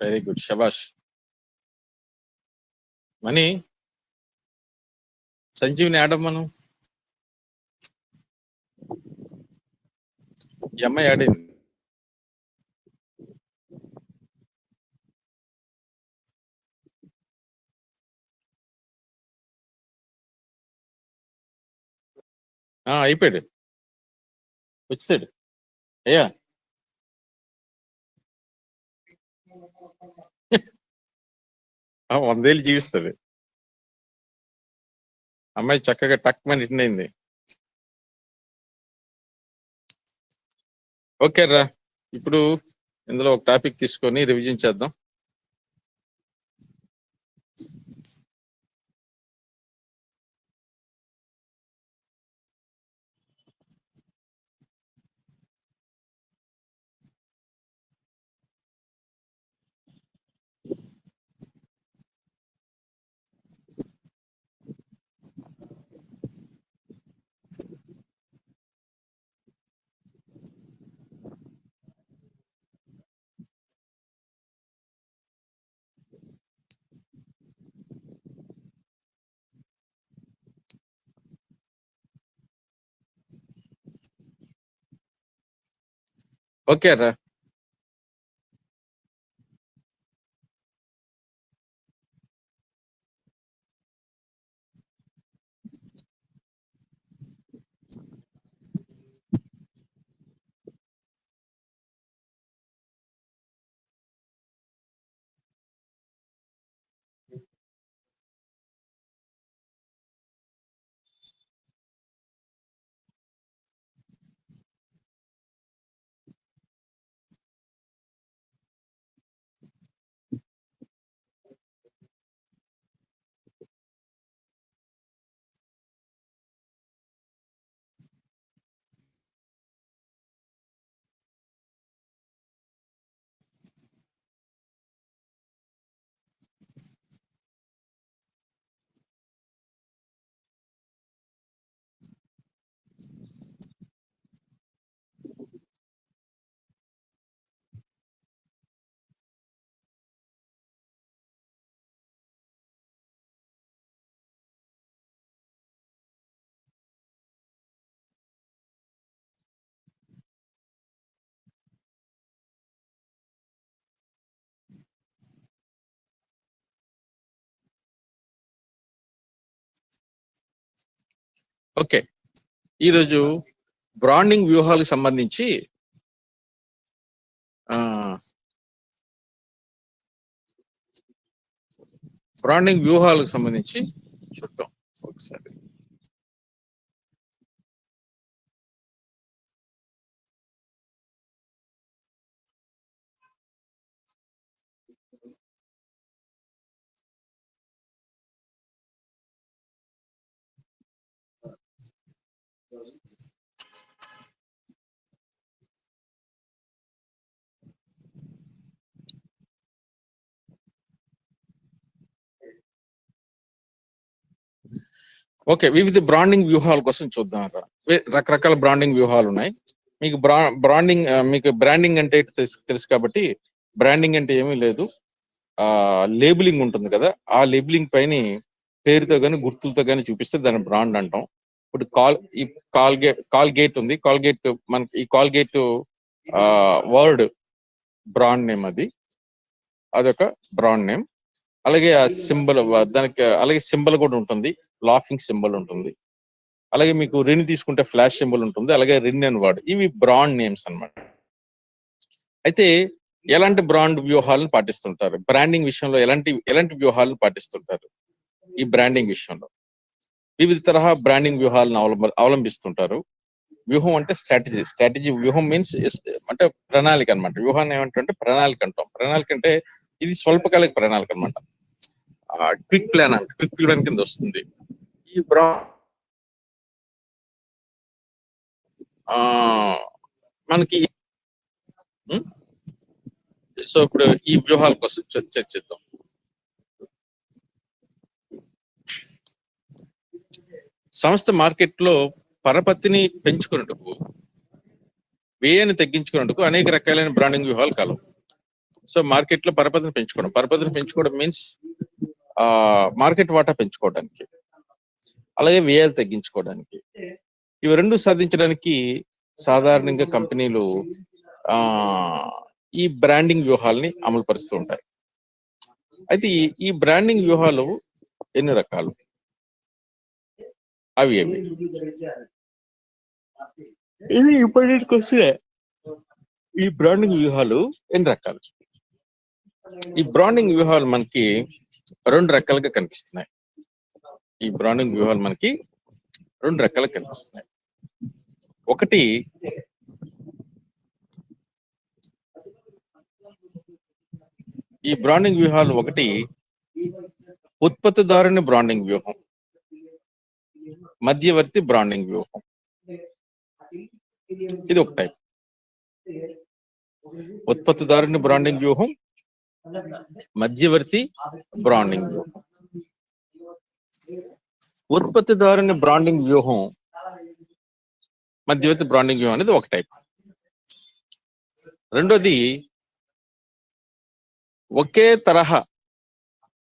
Very good, శబాష్. Money Sanjeevini ఆడమ్మను ఈ అమ్మాయి ఆడింది. అయిపోయాడు, వచ్చాడు అయ్యా. వందేళ్ళు జీవిస్తుంది అమ్మాయి, చక్కగా టక్ మని రిటర్న్ అయింది. ఓకే రా, ఇప్పుడు ఇందులో ఒక టాపిక్ తీసుకొని రివిజన్ చేద్దాం. ఓకే రా, ఓకే. ఈరోజు బ్రాండింగ్ వ్యూహాలకు సంబంధించి చూద్దాం ఒకసారి. ఓకే, వివిధ బ్రాండింగ్ వ్యూహాల కోసం చూద్దాం. రకరకాల బ్రాండింగ్ వ్యూహాలు ఉన్నాయి. మీకు మీకు బ్రాండింగ్ అంటే తెలుసు కాబట్టి, బ్రాండింగ్ అంటే ఏమీ లేదు, లేబులింగ్ ఉంటుంది కదా, ఆ లేబులింగ్ పైన పేరుతో కానీ గుర్తులతో కానీ చూపిస్తే దాన్ని బ్రాండ్ అంటాం. ఇప్పుడు కాల్గేట్ ఉంది, మనకి ఈ కాల్గేట్ వర్డ్ బ్రాండ్ నేమ్, అదొక బ్రాండ్ నేమ్. అలాగే ఆ సింబల్, దానికి అలాగే సింబల్ కూడా ఉంటుంది, లాఫింగ్ సింబల్ ఉంటుంది. అలాగే మీకు రిన్ తీసుకుంటే ఫ్లాష్ సింబల్ ఉంటుంది, అలాగే రిన్ అండ్ వర్డ్, ఇవి బ్రాండ్ నేమ్స్ అన్నమాట. అయితే ఎలాంటి బ్రాండ్ వ్యూహాలను పాటిస్తుంటారు బ్రాండింగ్ విషయంలో? ఎలాంటి వ్యూహాలను పాటిస్తుంటారు ఈ బ్రాండింగ్ విషయంలో? వివిధ తరహా బ్రాండింగ్ వ్యూహాలను అవలంబిస్తుంటారు. వ్యూహం అంటే స్ట్రాటజీ. వ్యూహం మీన్స్ అంటే ప్రణాళిక అనమాట. వ్యూహాన్ని ఏమంటే ప్రణాళిక అంటాం. ప్రణాళిక అంటే ఇది స్వల్పకాలిక ప్రణాళిక అనమాట, క్విక్ ప్లాన్ కింద వస్తుంది. ఈ మనకి సో ఇప్పుడు ఈ వ్యూహాల కోసం చర్చిద్దాం. సంస్థ మార్కెట్ లో పరపతిని పెంచుకున్నట్టుకు, వ్యయాన్ని తగ్గించుకున్నట్టుకు అనేక రకాలైన బ్రాండింగ్ వ్యూహాలు కలవు. సో మార్కెట్ లో పరపతిని పెంచుకోవడం మీన్స్ మార్కెట్ వాటా పెంచుకోవడానికి, అలాగే వ్యయాలు తగ్గించుకోవడానికి. ఇవి రెండు సాధించడానికి సాధారణంగా కంపెనీలు ఈ బ్రాండింగ్ వ్యూహాల్ని అమలు పరుస్తూ ఉంటాయి. అయితే ఈ బ్రాండింగ్ వ్యూహాలు ఎన్ని రకాలు, అవి ఏమి? ఇది ఇంపార్టెంట్ క్వశ్చన్. ఈ బ్రాండింగ్ వ్యూహాలు ఎన్ని రకాలు? ఈ బ్రాండింగ్ వ్యూహాలు మనకి రెండు రకాలుగా కనిపిస్తున్నాయి. ఒకటి ఈ బ్రాండింగ్ వ్యూహాలు, ఒకటి ఉత్పత్తిదారుని బ్రాండింగ్ వ్యూహం, మధ్యవర్తి బ్రాండింగ్ వ్యూహం. ఇది ఒక టైప్. ఉత్పత్తిదారుని బ్రాండింగ్ వ్యూహం, మధ్యవర్తి బ్రాండింగ్ వ్యూహం. ఉత్పత్తిదారుని బ్రాండింగ్ వ్యూహం, మధ్యవర్తి బ్రాండింగ్ వ్యూహం అనేది ఒక టైప్. రెండోది ఒకే తరహా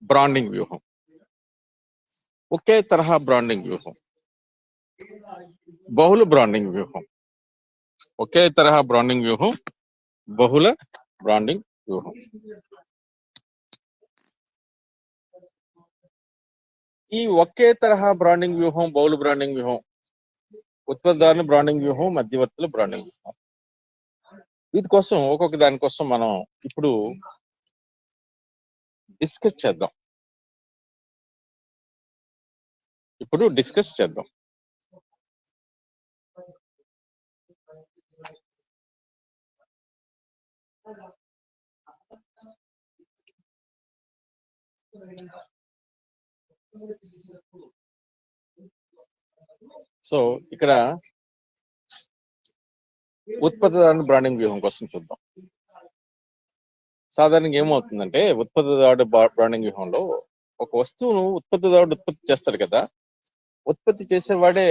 బ్రాండింగ్ వ్యూహం. బహుళ బ్రాండింగ్ వ్యూహం. ఒకే తరహా బ్రాండింగ్ వ్యూహం, బహుళ బ్రాండింగ్ వ్యూహం. ఈ ఒకే తరహా బ్రాండింగ్ వ్యూహం, బహుళ బ్రాండింగ్ వ్యూహం, ఉత్పత్తిదారుని బ్రాండింగ్ వ్యూహం, మధ్యవర్తుల బ్రాండింగ్ వ్యూహం, వీటి కోసం ఒక్కొక్క దానికోసం మనం ఇప్పుడు డిస్కస్ చేద్దాం. సో ఇక్కడ ఉత్పత్తిదారుని బ్రాండింగ్ వ్యూహం కోసం చూద్దాం. సాధారణంగా ఏమవుతుందంటే, ఉత్పత్తిదారుడు బ్రాండింగ్ వ్యూహంలో ఒక వస్తువును ఉత్పత్తిదారుడు ఉత్పత్తి చేస్తాడు కదా, ఉత్పత్తి చేసేవాడే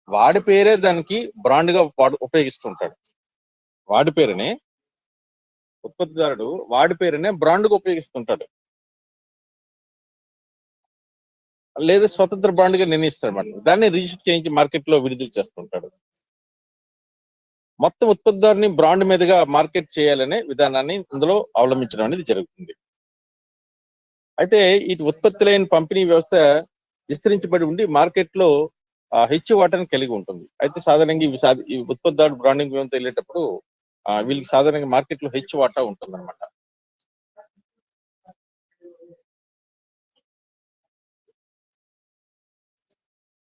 వాడి పేరే దానికి బ్రాండ్ గా ఉపయోగిస్తుంటాడు. ఉత్పత్తిదారుడు వాడి పేరునే బ్రాండ్ గా ఉపయోగిస్తుంటాడు, లేదా స్వతంత్ర బ్రాండ్ గా నిర్ణయిస్తాడు అన్నమాట. దాన్ని రిజిస్టర్ చేయించి మార్కెట్ లో విడుదల చేస్తుంటాడు. మొత్తం ఉత్పత్తిదారుని బ్రాండ్ మీదుగా మార్కెట్ చేయాలనే విధానాన్ని ఇందులో అవలంబించడం అనేది జరుగుతుంది. అయితే ఈ ఉత్పత్తి లేని పంపిణీ వ్యవస్థ విస్తరించబడి ఉండి మార్కెట్ లో హెచ్చు వాటాను కలిగి ఉంటుంది. అయితే సాధారణంగా ఈ ఉత్పత్తిదారుడు బ్రాండింగ్ వ్యూహంతో వెళ్ళేటప్పుడు వీళ్ళకి సాధారణంగా మార్కెట్ లో హెచ్చు వాటా ఉంటుంది అనమాట.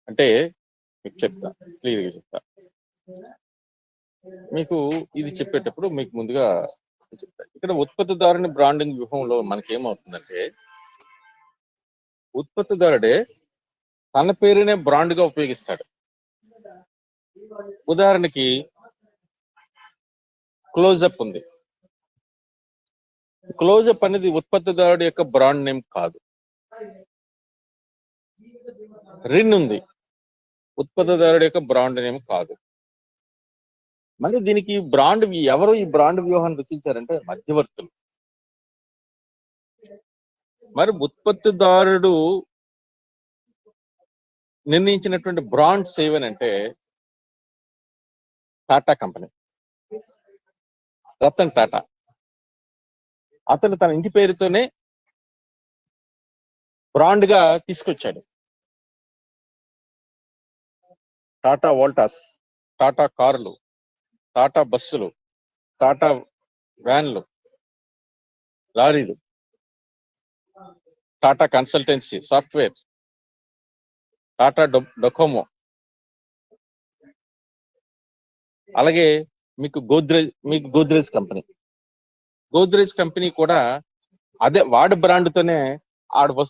అంటే మీకు క్లియర్గా చెప్తా. మీకు ఇది చెప్పేటప్పుడు మీకు ముందుగా చెప్తా. ఇక్కడ ఉత్పత్తిదారుని బ్రాండింగ్ వ్యూహంలో మనకి ఏమవుతుందంటే, ఉత్పత్తిదారుడే తన పేరునే బ్రాండ్ గా ఉపయోగిస్తాడు. ఉదాహరణకి క్లోజప్ ఉంది. క్లోజప్ అనేది ఉత్పత్తిదారుడి యొక్క బ్రాండ్ నేమ్ కాదు. రిన్ ఉంది, ఉత్పత్తిదారుడి యొక్క బ్రాండ్ నేమ్ కాదు. మళ్ళీ దీనికి ఎవరు ఈ బ్రాండ్ వ్యూహాన్ని రచించారంటే మధ్యవర్తులు. మరి ఉత్పత్తిదారుడు నిర్ణయించినటువంటి బ్రాండ్స్ ఏవనంటే టాటా కంపెనీ, రతన్ టాటా. అతను తన ఇంటి పేరుతోనే బ్రాండ్ గా తీసుకొచ్చాడు. టాటా వోల్టాస్, టాటా కార్లు, టాటా బస్సులు, టాటా వ్యాన్లు, లారీలు, Tata consultancy software, Tata Docomo, అలాగే మీకు గోద్రేజ్ కంపెనీ కూడా అదే వాడి బ్రాండ్ తోనే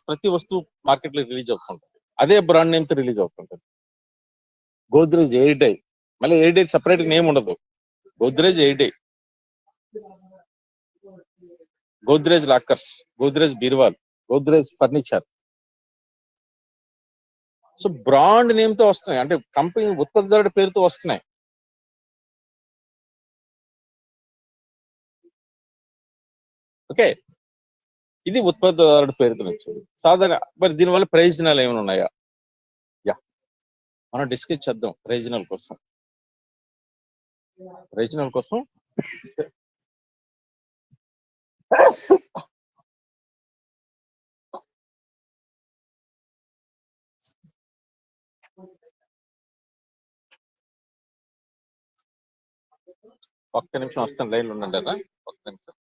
ప్రతి వస్తువు మార్కెట్ లో రిలీజ్ అవుతుంటుంది. అదే బ్రాండ్ నేమ్ తో రిలీజ్ అవుతుంటుంది. గోద్రేజ్ ఎయిర్ డై, మళ్ళీ ఎయిర్ డై సపరేట్ నేమ్ ఉండదు. Godrej air dye, Godrej lockers, Godrej బీర్వాల్, Godrej furniture. So brand name తో వస్తున్నాయి, అంటే కంపెనీ ఉత్పత్తిదారుడి పేరుతో వస్తున్నాయి. ఓకే, ఇది ఉత్పత్తిదారుడు పేరుతో వచ్చేది సాధారణ. మరి దీనివల్ల ప్రయోజనాలు ఏమైనా ఉన్నాయా? యా, మనం డిస్కస్ చేద్దాం. ప్రయోజనాల కోసం ఒక్క నిమిషం వస్తాను, లైన్లో ఉండండి అన్న, ఒక్క నిమిషం.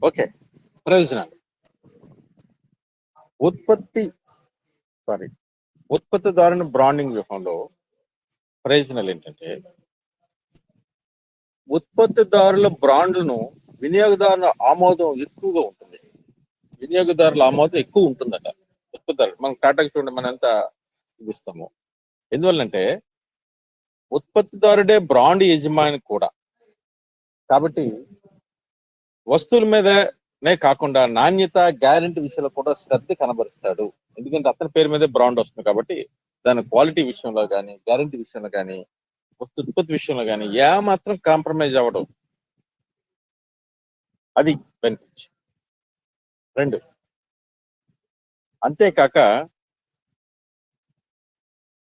ఓకే, ప్రయోజనాలు. ఉత్పత్తిదారుని బ్రాండింగ్ వ్యూహంలో ప్రయోజనాలు ఏంటంటే, ఉత్పత్తిదారుల బ్రాండ్ను వినియోగదారుల ఆమోదం ఎక్కువగా ఉంటుంది. వినియోగదారుల ఆమోదం ఎక్కువ ఉంటుందట. ఉత్పత్తిదారులు మనం టాటాకి చూడండి, మనం ఎంత చూపిస్తాము. ఎందువల్లంటే ఉత్పత్తిదారుడే బ్రాండ్ యజమాని కూడా, కాబట్టి వస్తువుల మీదనే కాకుండా నాణ్యత, గ్యారంటీ విషయంలో కూడా శ్రద్ధ కనబరుస్తాడు. ఎందుకంటే అతని పేరు మీదే బ్రాండ్ వస్తుంది కాబట్టి దాని క్వాలిటీ విషయంలో కానీ, గ్యారంటీ విషయంలో కానీ, వస్తు ఉత్పత్తి విషయంలో కానీ ఏమాత్రం కాంప్రమైజ్ అవ్వడం. అది బెనిఫిట్. 2, అంతేకాక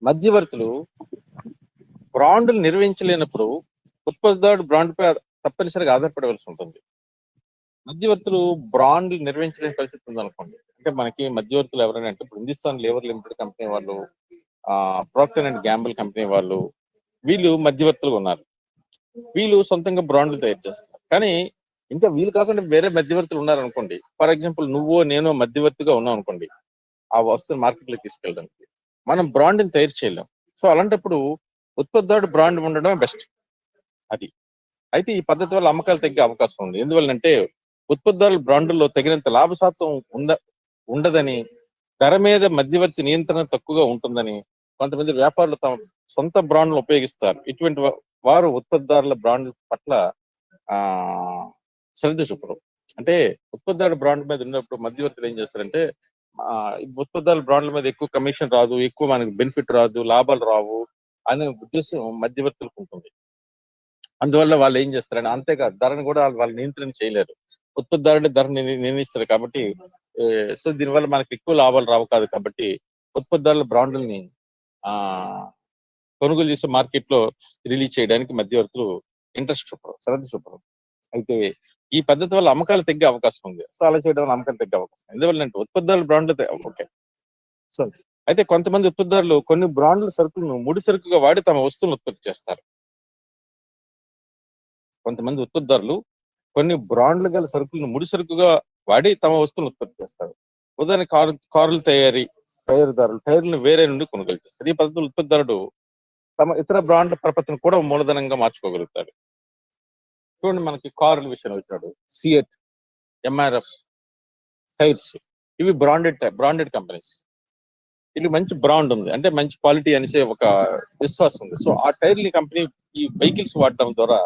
మధ్యవర్తులు బ్రాండ్లు నిర్వహించలేనప్పుడు ఉత్పత్తిదారుడు బ్రాండ్ పై తప్పనిసరిగా ఆధారపడవలసి ఉంటుంది. మధ్యవర్తులు బ్రాండ్ నిర్వహించలేని పరిస్థితి ఉందనుకోండి, అంటే మనకి మధ్యవర్తులు ఎవరైనా అంటే ఇప్పుడు హిందుస్థాన్ లేబర్ లిమిటెడ్ కంపెనీ వాళ్ళు, ప్రాక్టర్ అండ్ గ్యాంబుల్ కంపెనీ వాళ్ళు, వీళ్ళు మధ్యవర్తులుగా ఉన్నారు. వీళ్ళు సొంతంగా బ్రాండ్లు తయారు చేస్తారు. కానీ ఇంకా వీళ్ళు కాకుండా వేరే మధ్యవర్తులు ఉన్నారనుకోండి, ఫర్ ఎగ్జాంపుల్ నువ్వో నేనో మధ్యవర్తిగా ఉన్నాం అనుకోండి, ఆ వస్తువుని మార్కెట్లోకి తీసుకెళ్ళడానికి మనం బ్రాండ్ని తయారు చేయలేం. సో అలాంటప్పుడు ఉత్పత్తిదారుడు బ్రాండ్ ఉండడం బెస్ట్. అది అయితే ఈ పద్ధతి వల్ల అమ్మకాలు తగ్గే అవకాశం ఉంది. ఎందువల్లంటే ఉత్పత్తిదారుల బ్రాండ్లో తగినంత లాభ శాతం ఉండదని, ధర మీద మధ్యవర్తి నియంత్రణ తక్కువగా ఉంటుందని కొంతమంది వ్యాపారులు తమ సొంత బ్రాండ్లు ఉపయోగిస్తారు. ఇటువంటి వారు ఉత్పత్తిదారుల బ్రాండ్ పట్ల ఆ శ్రద్ధ చూపరు. అంటే ఉత్పత్తిదారుల బ్రాండ్ మీద ఉన్నప్పుడు మధ్యవర్తులు ఏం చేస్తారంటే, ఈ ఉత్పత్తిదారుల బ్రాండ్ల మీద ఎక్కువ కమిషన్ రాదు, ఎక్కువ మనకి బెనిఫిట్ రాదు, లాభాలు రావు అనే ఉద్దేశం మధ్యవర్తులకు ఉంటుంది. అందువల్ల వాళ్ళు ఏం చేస్తారంటే, అంతేకాదు ధరను కూడా వాళ్ళు నియంత్రణ చేయలేరు. ఉత్పత్తిదారుడే ధర నిర్ణయిస్తారు కాబట్టి, సో దీనివల్ల మనకి ఎక్కువ లాభాలు రావు కాదు. కాబట్టి ఉత్పత్తిదారుల బ్రాండ్లని ఆ కొనుగోలు చేసే మార్కెట్ లో రిలీజ్ చేయడానికి మధ్యవర్తులు ఇంట్రెస్ట్ చూపరు, శ్రద్ధ చూపరు. అయితే ఈ పద్ధతి వల్ల అమ్మకాలు తగ్గే అవకాశం ఉంది. సో అలా చేయడం వల్ల అమ్మకాలు తగ్గే అవకాశం. ఎందువల్లంటే ఉత్పత్తిదారుల బ్రాండ్లు ఓకే. సో అయితే కొంతమంది ఉత్పత్తిదారులు కొన్ని బ్రాండ్ల సరుకులను ముడి సరుకుగా వాడి తమ వస్తువులను ఉత్పత్తి చేస్తారు. కొంతమంది ఉత్పత్తిదారులు కొన్ని బ్రాండ్లు గల సరుకులను ముడి సరుకుగా వాడి తమ వస్తువులను ఉత్పత్తి చేస్తారు. ఉదాహరణ కారుల తయారీదారులు టైర్లను వేరే నుండి కొనుగోలు చేస్తారు. ఈ పద్ధతిలో ఉత్పత్తిదారుడు తమ ఇతర బ్రాండ్ల ప్రపత్తిని కూడా మూలధనంగా మార్చుకోగలుగుతాడు. చూడండి, మనకి కార్ల విషయం వచ్చాడు, సియట్, ఎంఆర్ఎఫ్ టైర్స్, ఇవి బ్రాండెడ్ కంపెనీస్. ఇది మంచి బ్రాండ్ ఉంది, అంటే మంచి క్వాలిటీ అనేసి ఒక విశ్వాసం ఉంది. సో ఆ టైర్ని కంపెనీ ఈ వెహికల్స్ వాడటం ద్వారా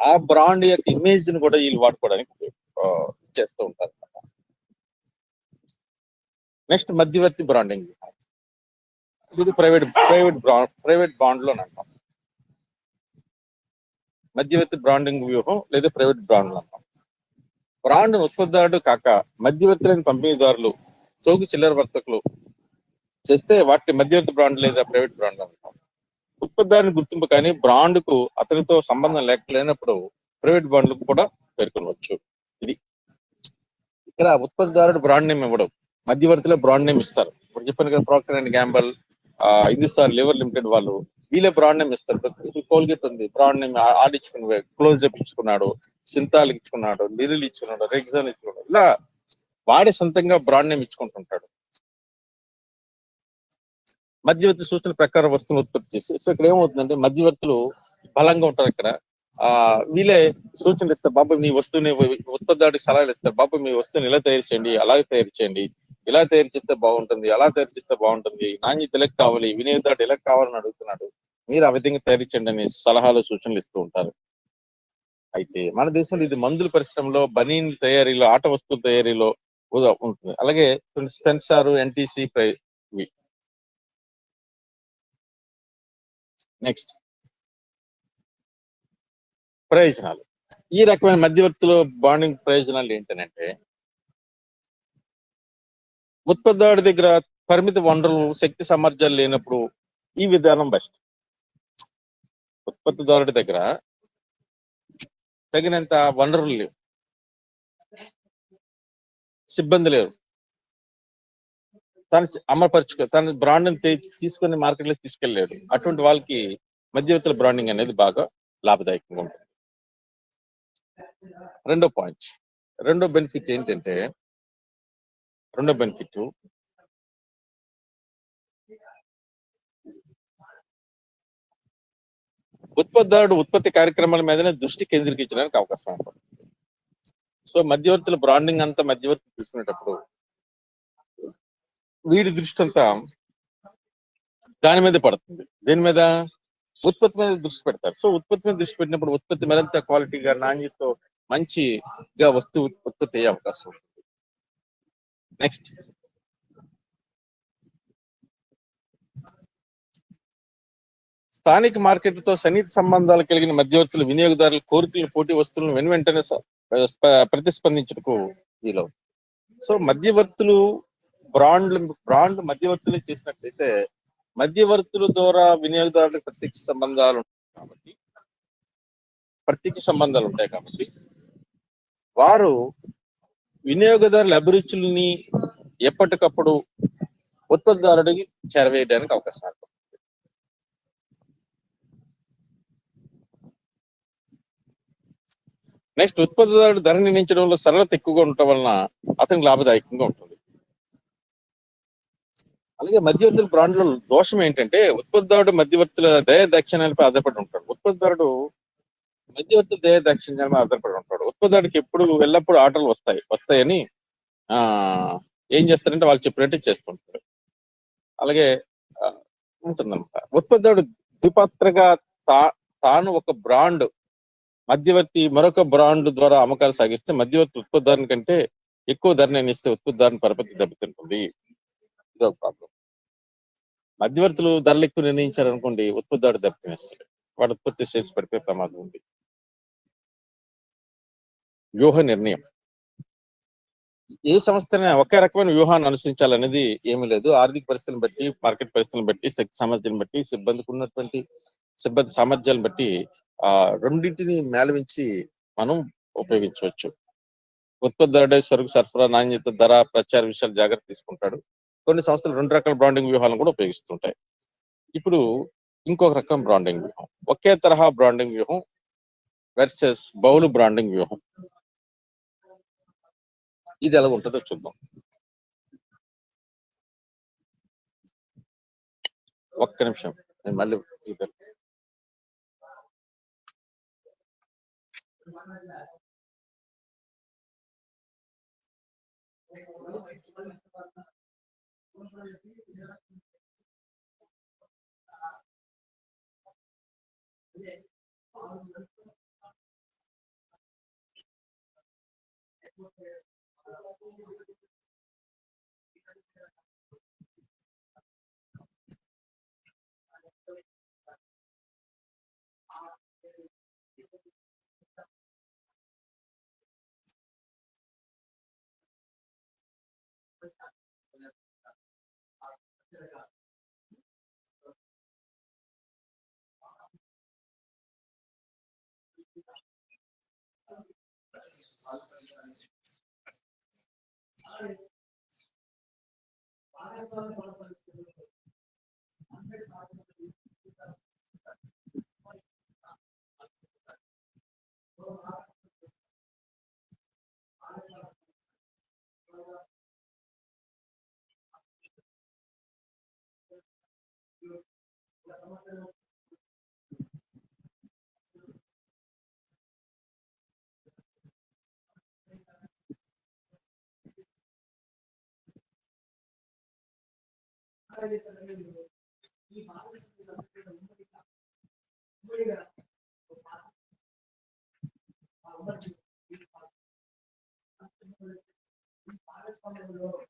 ఆ బ్రాండ్ యొక్క ఇమేజ్ ని కూడా వీళ్ళు వాడుకోవడానికి చేస్తూ ఉంటారు. నెక్స్ట్ మధ్యవర్తి బ్రాండింగ్, ఇది ప్రైవేట్ బాండ్ లో అంటాం. మధ్యవర్తి బ్రాండింగ్ వ్యూహం లేదా ప్రైవేట్ బ్రాండ్ అంటాం. బ్రాండ్ ఉత్పత్తిదారుడు కాక మధ్యవర్తులైన పంపిణీదారులు, చౌక చిల్లర వర్తకులు చేస్తే వాటిని మధ్యవర్తి బ్రాండ్ లేదా ప్రైవేట్ బ్రాండ్ అంటాం. ఉత్పత్తిదారుని గుర్తింపు కానీ బ్రాండ్ కు అతనితో సంబంధం లేనప్పుడు ప్రైవేట్ బ్రాండ్లకు కూడా పేర్కొనవచ్చు. ఇది ఇక్కడ ఉత్పత్తిదారుడు బ్రాండ్ నేమ్ ఇవ్వడం, మధ్యవర్తిలో బ్రాండ్ నేమ్ ఇస్తారు. ఇప్పుడు చెప్పాను కదా, Procter and Gamble, Hindustan lever limited వాళ్ళు వీళ్ళే బ్రాండ్ నేమ్ ఇస్తారు. కోల్గేట్ ఉంది, బ్రాండ్ నేమ్ ఆడించుకుని క్లోజ్అప్ ఇచ్చుకున్నాడు, సింతాల్ ఇచ్చుకున్నాడు, లిరిల్ ఇచ్చుకున్నాడు, రెగ్జాన్ ఇచ్చుకున్నాడు, ఇలా వాడే సొంతంగా బ్రాండ్ నేమ్ ఇచ్చుకుంటుంటాడు. మధ్యవర్తి సూచన ప్రకారం వస్తువులు ఉత్పత్తి చేసి, సో ఇక్కడ ఏమవుతుందంటే మధ్యవర్తులు బలంగా ఉంటారు. ఇక్కడ వీళ్ళే సూచనలు ఇస్తారు, బాబు మీ వస్తువుని, ఉత్పత్తిదారుడికి సలహాలు ఇస్తారు, బాబు మీ వస్తువుని ఇలా తయారు చేయండి, అలాగే తయారు చేయండి, ఇలా తయారు చేస్తే బాగుంటుంది, అలా తయారు చేస్తే బాగుంటుంది, నాణ్యత ఇలా కావాలి, వినియోగదారుడు ఇలా కావాలని అడుగుతున్నాడు, మీరు ఆ విధంగా తయారు చేయండి అని సలహాలు సూచనలు ఇస్తూ ఉంటారు. అయితే మన దేశంలో ఇది మందుల పరిశ్రమలో, బనీన్ తయారీలో, ఆట వస్తువుల తయారీలో ఉంటుంది. అలాగే స్పెన్సర్, ఎన్టీసీ నెక్స్ట్ ప్రయోజనాలు. ఈ రకమైన మధ్యవర్తులు బాండింగ్ ప్రయోజనాలు ఏంటంటే, ఉత్పత్తిదారుడి దగ్గర పరిమిత వనరులు, శక్తి సామర్థ్యాలు లేనప్పుడు ఈ విధానం బెస్ట్. ఉత్పత్తిదారుడి దగ్గర తగినంత వనరులు లేవు, సిబ్బంది లేరు, తన బ్రాండ్ తీసుకుని మార్కెట్లోకి తీసుకెళ్ళలేడు. అటువంటి వాళ్ళకి మధ్యవర్తుల బ్రాండింగ్ అనేది బాగా లాభదాయకంగా ఉంటుంది. రెండో బెనిఫిట్ ఏంటంటే, ఉత్పత్తిదారుడు ఉత్పత్తి కార్యక్రమాల మీదనే దృష్టి కేంద్రీకరించడానికి అవకాశం ఉంటుంది. సో మధ్యవర్తుల బ్రాండింగ్ అంతా మధ్యవర్తి తీసుకునేటప్పుడు వీడి దృష్టి అంతా దాని మీద పడుతుంది. దేని మీద? ఉత్పత్తి మీద దృష్టి పెడతారు. సో ఉత్పత్తి మీద దృష్టి పెట్టినప్పుడు ఉత్పత్తి మరింత క్వాలిటీగా, నాణ్యతతో మంచిగా వస్తువు ఉత్పత్తి అయ్యే అవకాశం ఉంటుంది. నెక్స్ట్ స్థానిక మార్కెట్లతో సన్నిహిత సంబంధాలు కలిగిన మధ్యవర్తులు వినియోగదారుల కోరికలు, పోటీ వస్తువులను వెంటనే ప్రతిస్పందించడానికి వీలు. సో మధ్యవర్తులు బ్రాండ్ మధ్యవర్తులు చేసినట్లయితే మధ్యవర్తుల ద్వారా వినియోగదారులకు ప్రత్యక్ష సంబంధాలు ఉంటాయి కాబట్టి వారు వినియోగదారుల అభిరుచుల్ని ఎప్పటికప్పుడు ఉత్పత్తిదారుడికి చేరవేయడానికి అవకాశం ఉంటుంది. నెక్స్ట్ ఉత్పత్తిదారుడు ధర నిర్ణయించడంలో సరళత ఎక్కువగా ఉండటం వలన అతనికి లాభదాయకంగా ఉంటుంది. అలాగే మధ్యవర్తుల బ్రాండ్ల దోషం ఏంటంటే, ఉత్పత్తిదారుడు మధ్యవర్తుల దయాదాక్షిణ్యాలపై ఆధారపడి ఉంటాడు. మధ్యవర్తుల దయాదాక్షిణ్యాలపై ఆధారపడి ఉంటాడు. ఉత్పత్తిదారుడికి ఎల్లప్పుడూ ఆర్డర్లు వస్తాయని ఏం చేస్తారంటే వాళ్ళు చెప్పినట్టు చేస్తుంటారు. అలాగే ఉంటుందన్నమాట. ఉత్పత్తిదారుడు ద్విపాత్రగా తాను ఒక బ్రాండ్, మధ్యవర్తి మరొక బ్రాండ్ ద్వారా అమ్మకాలు సాగిస్తే మధ్యవర్తి ఉత్పత్తిదారుని కంటే ఎక్కువ ధర నిర్ణయిస్తే ఉత్పత్తిదారుని పరపతి దెబ్బతింటుంది. ఇదో ప్రాబ్లం. మధ్యవర్తులు ధరలు ఎక్కువ నిర్ణయించారనుకోండి, ఉత్పత్తిదారుడు దెబ్బతినేస్తాడు, వాడు ఉత్పత్తి చేసి పడిపోయే ప్రమాదం ఉంది. వ్యూహ నిర్ణయం. ఏ సంస్థనే ఒకే రకమైన వ్యూహాన్ని అనుసరించాలనేది ఏమీ లేదు. ఆర్థిక పరిస్థితులను బట్టి, మార్కెట్ పరిస్థితులను బట్టి, శక్తి సామర్థ్యాన్ని బట్టి, సిబ్బంది సామర్థ్యాలను బట్టి రెండింటిని మేళవించి మనం ఉపయోగించవచ్చు. ఉత్పత్తిదారుడే సరుకు సరఫరా, నాణ్యత, ధర, ప్రచార విషయాలు జాగ్రత్త తీసుకుంటాడు. కొన్ని సంస్థలు 2 రకాల బ్రాండింగ్ వ్యూహాలను కూడా ఉపయోగిస్తుంటాయి. ఇప్పుడు ఇంకొక రకం బ్రాండింగ్ వ్యూహం, ఒకే తరహా బ్రాండింగ్ వ్యూహం వర్సెస్ బహుళ బ్రాండింగ్ వ్యూహం. ఇది ఎలా ఉంటుందో చూద్దాం. ఒక్క నిమిషం, నేను మళ్ళీ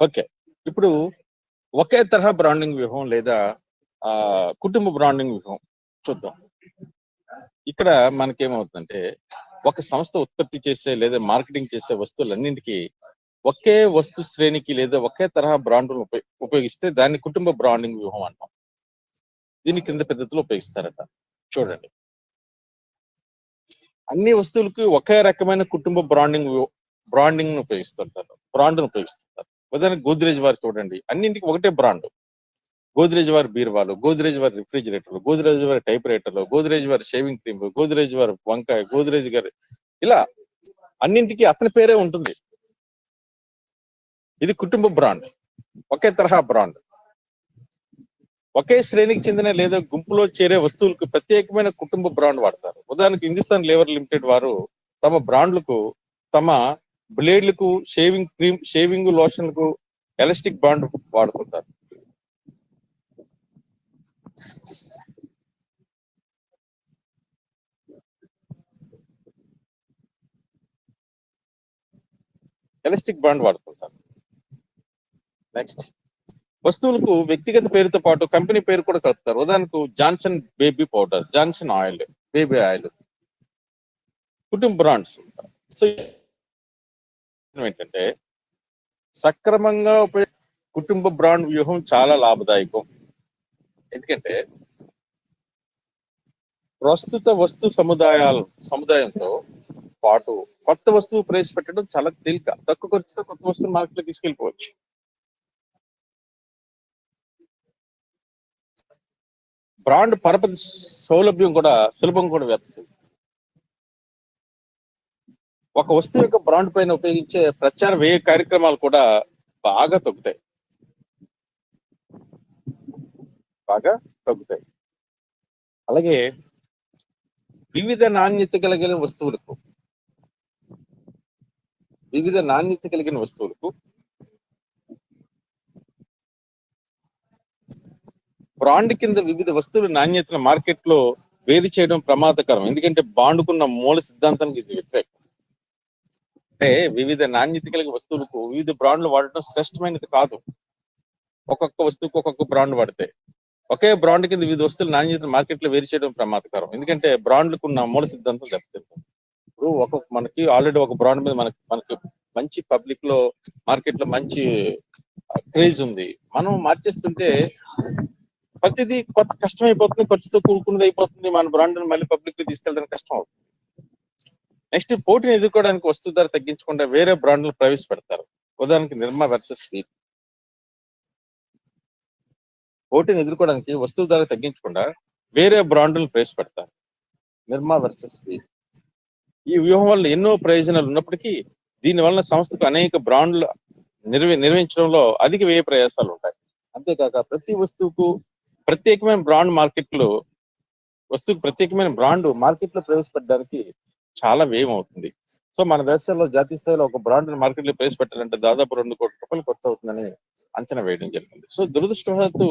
ఓకే, ఇప్పుడు ఒకే తరహా బ్రాండింగ్ వ్యూహం లేదా కుటుంబ బ్రాండింగ్ వ్యూహం చూద్దాం. ఇక్కడ మనకేమవుతుందంటే ఒక సంస్థ ఉత్పత్తి చేసే లేదా మార్కెటింగ్ చేసే వస్తువులన్నింటికి ఒకే వస్తు శ్రేణికి లేదా ఒకే తరహా బ్రాండ్ను ఉపయోగిస్తే దాన్ని కుటుంబ బ్రాండింగ్ వ్యూహం అంటాం. దీన్ని కింద పద్ధతిలో ఉపయోగిస్తారట. చూడండి, అన్ని వస్తువులకు ఒకే రకమైన కుటుంబ బ్రాండింగ్ ఉపయోగిస్తుంటారు, బ్రాండ్ను ఉపయోగిస్తుంటారు. ఉదాహరణకు గోద్రేజ్ వారు చూడండి, అన్నింటికి ఒకటే బ్రాండ్. గోద్రేజ్ వారి బీరువాలు, గోద్రేజ్ వారి రిఫ్రిజిరేటర్లు, గోద్రేజ్ వారి టైప్ రైటర్లు, గోద్రేజ్ వారి షేవింగ్ క్రీమ్, గోద్రేజ్ వారి వంకాయ, గోద్రేజ్ గారి, ఇలా అన్నింటికి అతని పేరే ఉంటుంది. ఇది కుటుంబ బ్రాండ్, ఒకే తరహా బ్రాండ్. ఒకే శ్రేణికి చెందిన లేదా గుంపులో చేరే వస్తువులకు ప్రత్యేకమైన కుటుంబ బ్రాండ్ వాడతారు. ఉదాహరణకు హిందుస్థాన్ లేవర్ లిమిటెడ్ వారు తమ బ్రాండ్లకు, తమ బ్లేడ్లకు, షేవింగ్ క్రీమ్, షేవింగ్ లోషన్లకు ఎలాస్టిక్ బ్రాండ్ వాడుతుంటారు. ఎలాస్టిక్ బ్రాండ్ వాడుతుంటారు. నెక్స్ట్, వస్తువులకు వ్యక్తిగత పేరుతో పాటు కంపెనీ పేరు కూడా కలుపుతారు. ఉదాహరణకు Johnson baby powder, Johnson oil, baby oil, కుటుంబ బ్రాండ్స్. సో ఏంటంటే సక్రమంగా కుటుంబ బ్రాండ్ వ్యూహం చాలా లాభదాయకం. ఎందుకంటే ప్రస్తుత వస్తు సముదాయంతో పాటు కొత్త వస్తువు ప్రవేశపెట్టడం చాలా తేలిక. తక్కువ ఖర్చుతో కొత్త వస్తువు మార్కెట్లో తీసుకెళ్ళిపోవచ్చు. బ్రాండ్ పరపతి సులభం కూడా వ్యాప్తి. ఒక వస్తువు యొక్క బ్రాండ్ పైన ఉపయోగించే ప్రచార వ్యయ కార్యక్రమాలు కూడా బాగా తగ్గుతాయి. అలాగే వివిధ నాణ్యత కలిగిన వస్తువులకు బ్రాండ్ కింద వివిధ వస్తువుల నాణ్యతను మార్కెట్ లో వేరు చేయడం ప్రమాదకరం. ఎందుకంటే బాండుకున్న మూల సిద్ధాంతానికి ఇది వ్యతిరేకం. అంటే వివిధ నాణ్యత కలిగిన వస్తువులకు వివిధ బ్రాండ్లు వాడటం శ్రేష్టమైనది కాదు. ఒక్కొక్క వస్తువుకు ఒక్కొక్క బ్రాండ్ వాడితే ఒకే బ్రాండ్ కింద వివిధ వస్తువుల నాణ్యత మార్కెట్ లో వేరు చేయడం ప్రమాదకరం. ఎందుకంటే బ్రాండ్లకు ఉన్న మూల సిద్ధాంతం దెబ్బతింటుంది. ఇప్పుడు మనకి ఆల్రెడీ ఒక బ్రాండ్ మీద మనకి మంచి పబ్లిక్ లో మార్కెట్ లో మంచి క్రేజ్ ఉంది. మనం మార్చేస్తుంటే ప్రతిదీ కొత్త కష్టం అయిపోతుంది, ఖర్చుతో కూడుకున్నది అయిపోతుంది. మన బ్రాండ్ మళ్ళీ పబ్లిక్ లో తీసుకెళ్ళడానికి కష్టం అవుతుంది. నెక్స్ట్, పోటీని ఎదుర్కోవడానికి వస్తువు ధర తగ్గించకుండా వేరే బ్రాండ్లు ప్రవేశపెడతారు. ఉదాహరణకి నిర్మా వర్సెస్ వీల్. పోటీని ఎదుర్కోవడానికి వస్తువు ధర తగ్గించకుండా వేరే బ్రాండ్లను ప్రవేశపెడతారు. నిర్మా వర్సెస్ వీల్. ఈ వ్యూహం వల్ల ఎన్నో ప్రయోజనాలు ఉన్నప్పటికీ దీనివల్ల సంస్థకు అనేక బ్రాండ్లు నిర్వహించడంలో అధిక వ్యయ ప్రయాసాలు ఉంటాయి. అంతేకాక ప్రతి వస్తువుకు ప్రత్యేకమైన బ్రాండ్ మార్కెట్ లో ప్రవేశపెట్టడానికి చాలా వ్యయం అవుతుంది. సో మన దేశంలో జాతీయ స్థాయిలో ఒక బ్రాండ్ మార్కెట్ లో ప్రైస్ పెట్టాలంటే దాదాపు 2 కోట్ల రూపాయలు ఖర్చు అవుతుందని అంచనా వేయడం జరిగింది. సో దురదృష్టవశాత్తు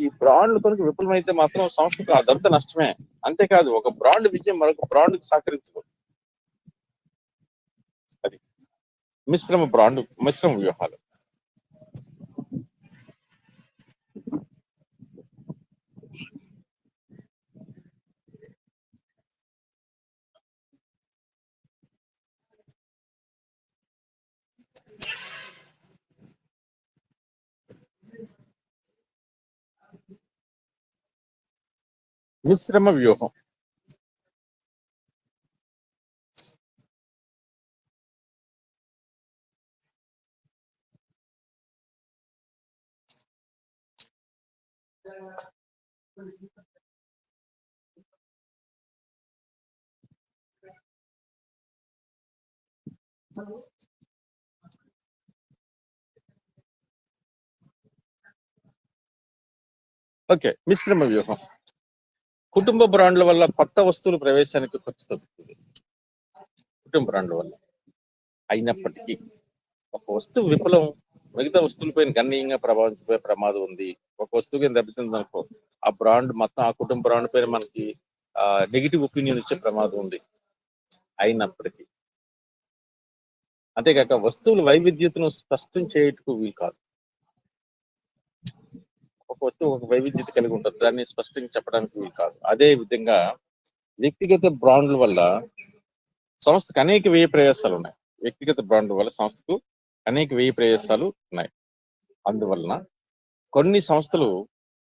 ఈ బ్రాండ్లు కనుక విఫలమైతే మాత్రం సంస్థకు అదంతా నష్టమే. అంతేకాదు ఒక బ్రాండ్ విజయం మరొక బ్రాండ్ కి సహకరించదు. అది మిశ్రమ వ్యూహాలు. మిశ్రమ వ్యూహం. ఓకే, మిశ్రమ వ్యూహం. కుటుంబ బ్రాండ్ల వల్ల కొత్త వస్తువుల ప్రవేశానికి ఖర్చు తగ్గుతుంది. కుటుంబ బ్రాండ్ల వల్ల అయినప్పటికీ ఒక వస్తువు విఫలం మిగతా వస్తువులపైన గణనీయంగా ప్రభావం చూపే ప్రమాదం ఉంది. ఒక వస్తువు కింద దెబ్బతింది అనుకో, ఆ బ్రాండ్ మొత్తం ఆ కుటుంబ బ్రాండ్ పైన మనకి నెగిటివ్ ఒపీనియన్ ఇచ్చే ప్రమాదం ఉంది. అయినప్పటికీ అంతేకాక వస్తువుల వైవిధ్యతను స్పష్టం చేయటకు వీలు కాదు. ఒక వస్తువు ఒక వైవిధ్యత కలిగి ఉంటుంది, దాన్ని స్పష్టంగా చెప్పడానికి వీలు కాదు. అదే విధంగా వ్యక్తిగత బ్రాండ్ల వల్ల సంస్థకు అనేక వ్యయ ప్రయాసాలు ఉన్నాయి. వ్యక్తిగత బ్రాండ్ల వల్ల సంస్థకు అనేక వ్యయ ప్రయాసాలు ఉన్నాయి. అందువలన కొన్ని సంస్థలు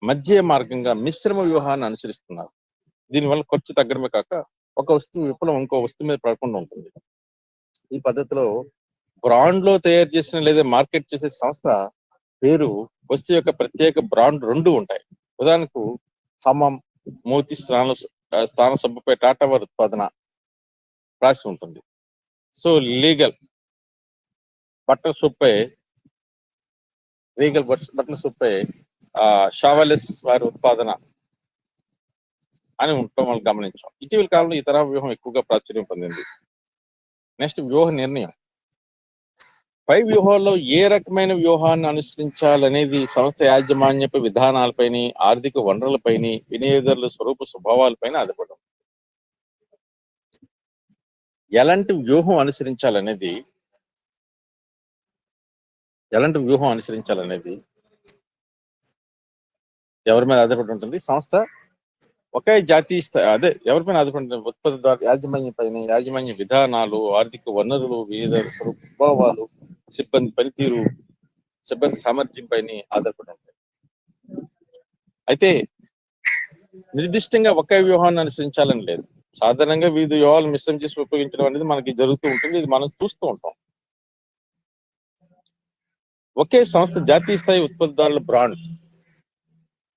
మధ్య మార్గంగా మిశ్రమ వ్యూహాన్ని అనుసరిస్తున్నారు. దీనివల్ల ఖర్చు తగ్గడమే కాక ఒక వస్తువు విఫలం ఇంకో వస్తువు మీద పడకుండా ఉంటుంది. ఈ పద్ధతిలో బ్రాండ్ లో తయారు చేసిన లేదా మార్కెట్ చేసే సంస్థ పేరు, వస్తువు యొక్క ప్రత్యేక బ్రాండ్ రెండు ఉంటాయి. ఉదాహరణకు హమం, మోతి స్థాన సబ్బుపై టాటా వారి ఉత్పాదన రాసి ఉంటుంది. సో లీగల్ బట్టల సొప్పై బట్టల సొప్పై షావలెస్ వారి ఉత్పాదన అని ఉండటం మనం గమనించాం. ఇటీవల కాలంలో ఈ తరహా వ్యూహం ఎక్కువగా ప్రాచుర్యం పొందింది. నెక్స్ట్ వ్యూహ నిర్ణయం. పై వ్యూహాల్లో ఏ రకమైన వ్యూహాన్ని అనుసరించాలనేది సంస్థ యాజమాన్యపు విధానాలపైని, ఆర్థిక వనరులపైని, వినియోగదారుల స్వరూప స్వభావాలపైన ఆధారపడి ఉంటుంది. ఎలాంటి వ్యూహం అనుసరించాలనేది ఎవరి మీద ఆధారపడి ఉంటుంది? సంస్థ ఒకే జాతీయ స్థాయి అదే ఎవరిపైన ఆధారపడి ఉంటుంది? ఉత్పత్తిదారు యాజమాన్యం పైన, యాజమాన్య విధానాలు, ఆర్థిక వనరులు, వివిధ స్వభావాలు, సిబ్బంది పనితీరు, సిబ్బంది సామర్థ్యం పైన ఆధారపడి ఉంటాయి. అయితే నిర్దిష్టంగా ఒకే వ్యూహాన్ని అనుసరించాలని లేదు. సాధారణంగా వివిధ వ్యూహాలు మిశ్రమం చేసి ఉపయోగించడం అనేది మనకి జరుగుతూ ఉంటుంది. ఇది మనం చూస్తూ ఉంటాం. ఒకే సంస్థ జాతీయ స్థాయి ఉత్పత్తిదారుల బ్రాండ్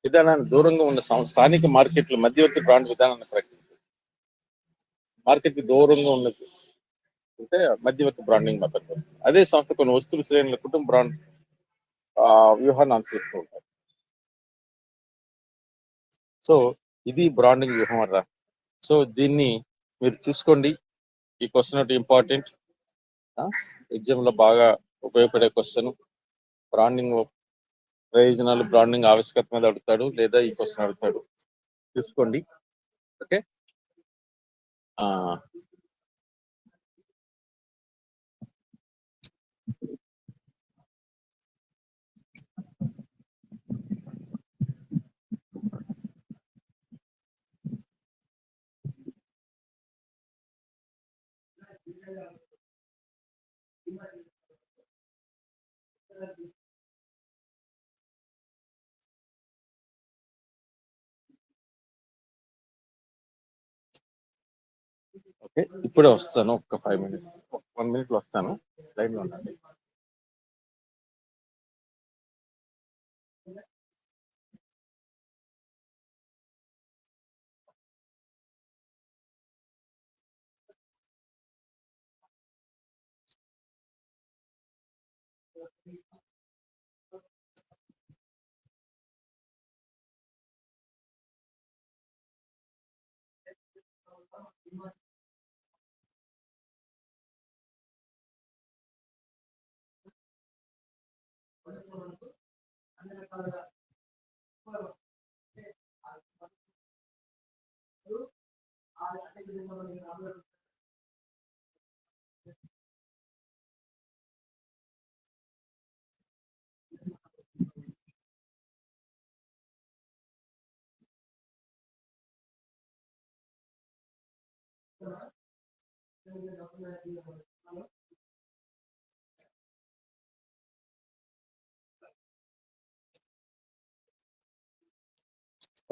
విధానాన్ని దూరంగా ఉన్న స్థానిక మార్కెట్లు మధ్యవర్తి బ్రాండ్ విధానాన్ని ప్రకటించారు. మార్కెట్ కి దూరంగా ఉన్నది అంటే మధ్యవర్తి బ్రాండింగ్ మెథడ్. అదే సంస్థ కొన్ని వస్తువుల శ్రేణుల కుటుంబ బ్రాండ్ వ్యూహాన్ని అనుసరిస్తూ ఉంటారు. సో ఇది బ్రాండింగ్ వ్యూహం అరా. సో దీన్ని మీరు చూసుకోండి. ఈ క్వశ్చన్ ఒకటి ఇంపార్టెంట్, ఎగ్జామ్ లో బాగా ఉపయోగపడే క్వశ్చన్. బ్రాండింగ్ ప్రయోజనాలు, బ్రాండింగ్ ఆవశ్యకత మీద అడుగుతాడు, లేదా ఈ క్వశ్చన్ అడుగుతాడు, చూసుకోండి. ఓకే, ఓకే, ఇప్పుడే వస్తాను. ఒక 5 minutes, 1 minute లో వస్తాను. లైన్ లో ఉండండి.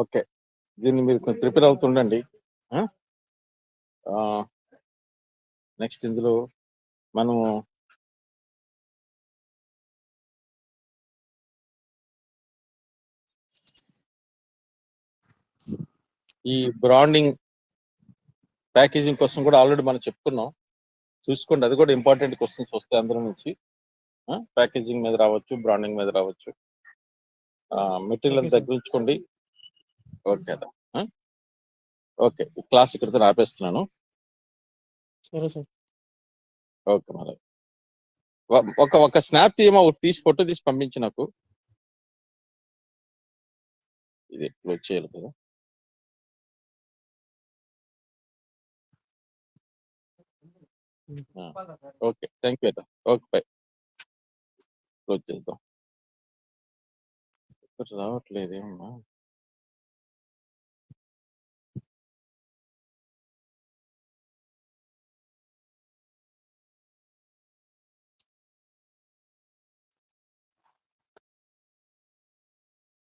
ఓకే, దీన్ని మీరు ప్రిపేర్ అవుతుండండి. నెక్స్ట్ ఇందులో మనము ఈ బ్రాండింగ్ ప్యాకేజింగ్ కోసం కూడా ఆల్రెడీ మనం చెప్పుకున్నాం, చూసుకోండి. అది కూడా ఇంపార్టెంట్ క్వశ్చన్స్ వస్తాయి అందులో నుంచి. ప్యాకేజింగ్ మీద రావచ్చు, బ్రాండింగ్ మీద రావచ్చు. మెటీరియల్ అంతా తగ్గించుకోండి. ఓకే ఓకే, క్లాస్ ఇక్కడితో ఆపేస్తున్నాను. సరే సార్. ఓకే, మరి ఒక స్నాప్ తీయమా, ఒకటి తీసి ఫోటో తీసి పంపించి నాకు. ఇది క్లోజ్ చేయాలి కదా. Okay, thank you. Okay, by. Close చేద్దాం. రావట్లేదు ఏమన్నా.